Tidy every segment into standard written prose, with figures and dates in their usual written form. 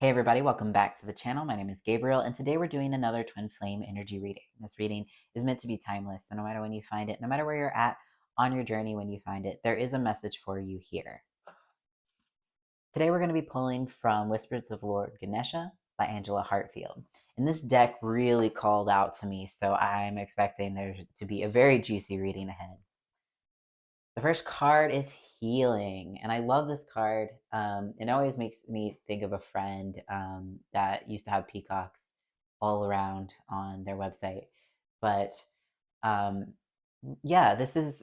Hey everybody, welcome back to the channel. My name is Gabriel, and today we're doing another twin flame energy reading. This reading is meant to be timeless, so no matter when you find it, no matter where you're at on your journey when you find it, there is a message for you here. Today we're going to be pulling from Whispers of Lord Ganesha by Angela Hartfield. And this deck really called out to me, so I'm expecting there to be a very juicy reading ahead. The first card is healing, and I love this card. It always makes me think of a friend that used to have peacocks all around on their website. But um, yeah, this is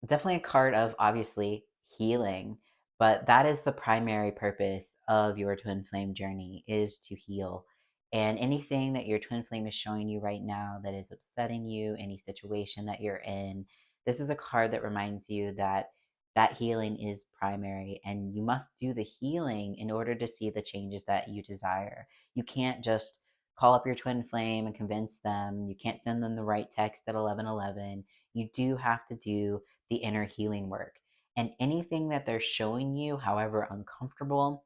definitely a card of obviously healing, but that is the primary purpose of your twin flame journey, is to heal. And anything that your twin flame is showing you right now that is upsetting you, any situation that you're in, this is a card that reminds you that that healing is primary, and you must do the healing in order to see the changes that you desire. You can't just call up your twin flame and convince them. You can't send them the right text at 11:11. You do have to do the inner healing work. And anything that they're showing you, however uncomfortable,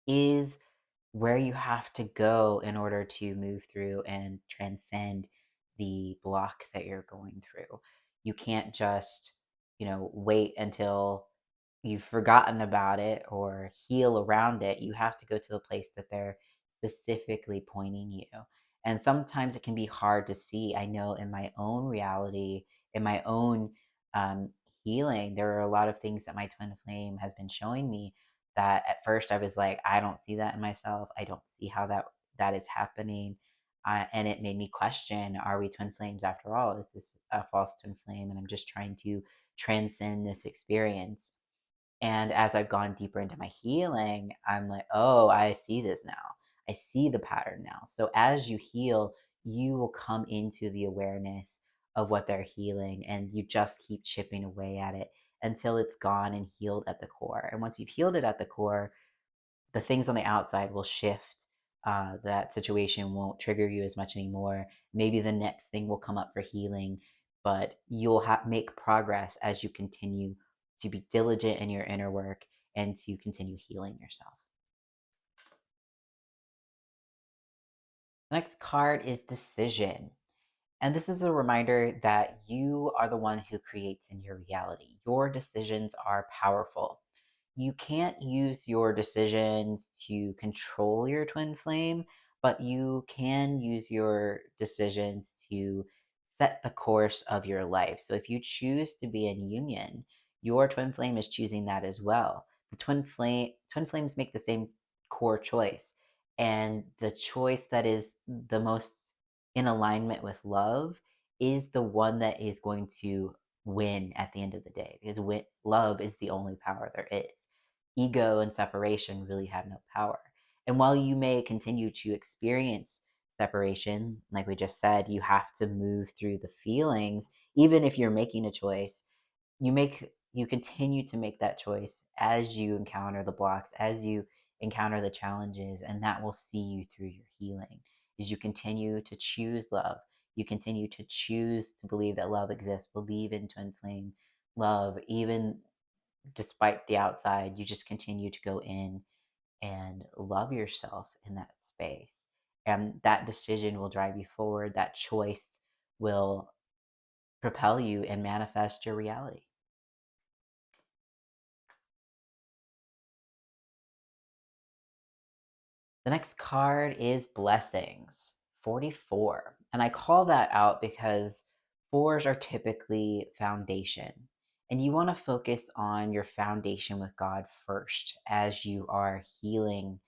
is where you have to go in order to move through and transcend the block that you're going through. You can't just, wait until you've forgotten about it or heal around it. You have to go to the place that they're specifically pointing you. And sometimes it can be hard to see. I know in my own reality, in my own um, healing, there are a lot of things that my twin flame has been showing me that at first I was like, I don't see that in myself. I don't see how that is happening. And it made me question, are we twin flames after all? Is this a false twin flame? And I'm just trying to transcend this experience. And as I've gone deeper into my healing, I'm like, oh, I see this now. I see the pattern now. So as you heal, you will come into the awareness of what they're healing, and you just keep chipping away at it until it's gone and healed at the core. And once you've healed it at the core, the things on the outside will shift. That situation won't trigger you as much anymore. Maybe the next thing will come up for healing, but you'll make progress as you continue to be diligent in your inner work and to continue healing yourself. The next card is decision. And this is a reminder that you are the one who creates in your reality. Your decisions are powerful. You can't use your decisions to control your twin flame, but you can use your decisions to set the course of your life. So if you choose to be in union, your twin flame is choosing that as well. The twin flames make the same core choice, and the choice that is the most in alignment with love is the one that is going to win at the end of the day, because love is the only power there is. Ego and separation really have no power. And while you may continue to experience separation, like we just said, you have to move through the feelings. Even if you're making a choice, you continue to make that choice as you encounter the blocks, as you encounter the challenges, and that will see you through your healing. As you continue to choose love, you continue to choose to believe that love exists, believe in twin flame love, even despite the outside. You just continue to go in and love yourself in that space. And that decision will drive you forward. That choice will propel you and manifest your reality. The next card is Blessings, 44. And I call that out because fours are typically foundation. And you want to focus on your foundation with God first as you are healing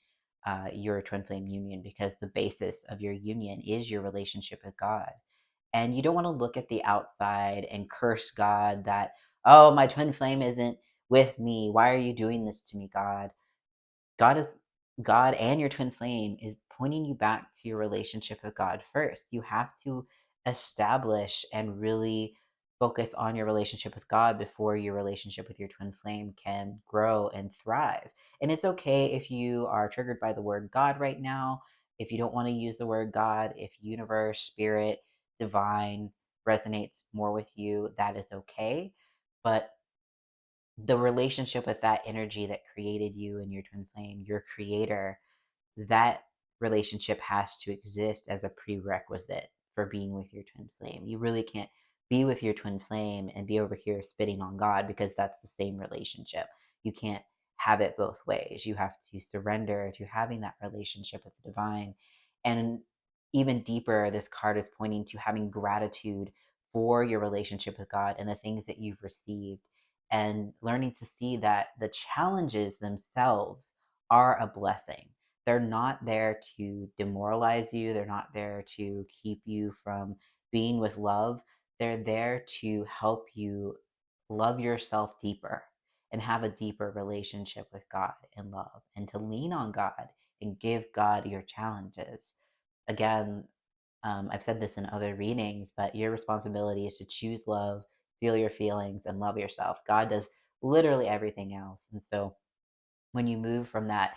your twin flame union, because the basis of your union is your relationship with God. And you don't want to look at the outside and curse God that, oh, my twin flame isn't with me. Why are you doing this to me, God? God is God, and your twin flame is pointing you back to your relationship with God first. You have to establish and really focus on your relationship with God before your relationship with your twin flame can grow and thrive. And it's okay if you are triggered by the word God right now. If you don't want to use the word God, if universe, spirit, divine resonates more with you, that is okay. But the relationship with that energy that created you and your twin flame, your creator, that relationship has to exist as a prerequisite for being with your twin flame. You really can't be with your twin flame and be over here spitting on God, because that's the same relationship. You can't have it both ways. You have to surrender to having that relationship with the divine. And even deeper, this card is pointing to having gratitude for your relationship with God and the things that you've received, and learning to see that the challenges themselves are a blessing. They're not there to demoralize you. They're not there to keep you from being with love. They're there to help you love yourself deeper and have a deeper relationship with God and love, and to lean on God and give God your challenges. Again, I've said this in other readings, but your responsibility is to choose love, feel your feelings, and love yourself. God does literally everything else. And so when you move from that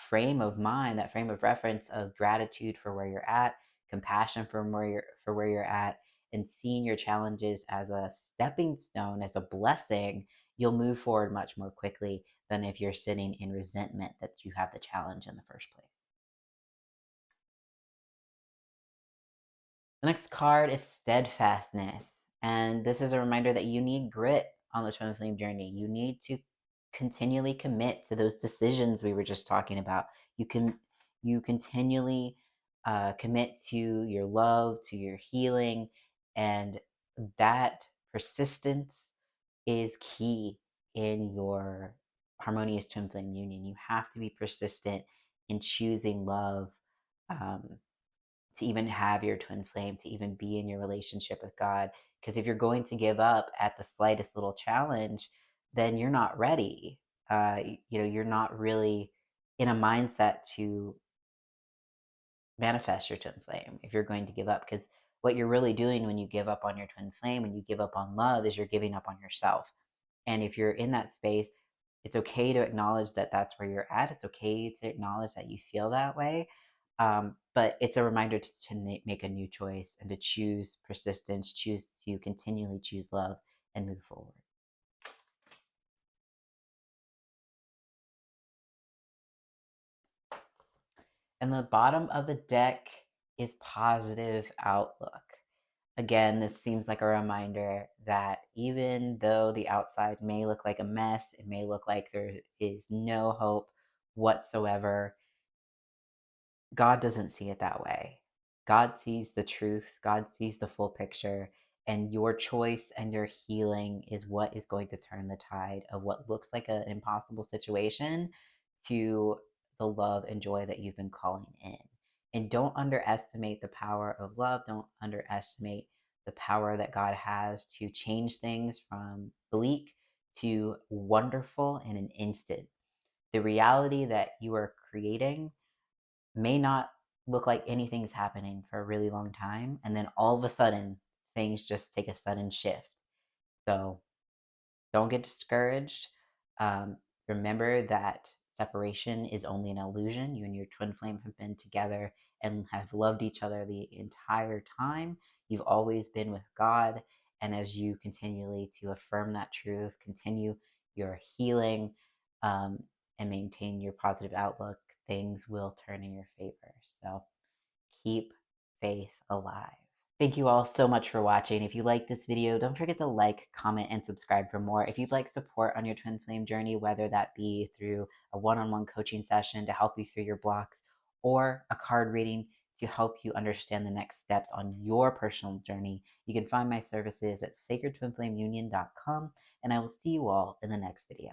frame of mind, that frame of reference of gratitude for where you're at, compassion for where you're at, and seeing your challenges as a stepping stone, as a blessing, you'll move forward much more quickly than if you're sitting in resentment that you have the challenge in the first place. The next card is steadfastness. And this is a reminder that you need grit on the twin flame journey. You need to continually commit to those decisions we were just talking about. You continually commit to your love, to your healing, and that persistence is key in your harmonious twin flame union. You have to be persistent in choosing love, to even have your twin flame, to even be in your relationship with God. Because if you're going to give up at the slightest little challenge, then you're not ready. You're not really in a mindset to manifest your twin flame if you're going to give up. Because what you're really doing when you give up on your twin flame, when you give up on love, is you're giving up on yourself. And if you're in that space, it's okay to acknowledge that that's where you're at. It's okay to acknowledge that you feel that way. But it's a reminder to make a new choice and to choose persistence, choose to continually choose love and move forward. And the bottom of the deck is positive outlook. Again, this seems like a reminder that even though the outside may look like a mess, it may look like there is no hope whatsoever, God doesn't see it that way. God sees the truth, God sees the full picture, and your choice and your healing is what is going to turn the tide of what looks like an impossible situation to the love and joy that you've been calling in. And don't underestimate the power of love. Don't underestimate the power that God has to change things from bleak to wonderful in an instant. The reality that you are creating may not look like anything's happening for a really long time, and then all of a sudden things just take a sudden shift. So don't get discouraged. Remember that separation is only an illusion. You and your twin flame have been together and have loved each other the entire time. You've always been with God, and as you continually to affirm that truth, continue your healing, and maintain your positive outlook, things will turn in your favor. So keep faith alive. Thank you all so much for watching. If you like this video, don't forget to like, comment, and subscribe for more. If you'd like support on your twin flame journey, whether that be through a one-on-one coaching session to help you through your blocks, or a card reading to help you understand the next steps on your personal journey, you can find my services at SacredTwinFlameUnion.com, and I will see you all in the next video.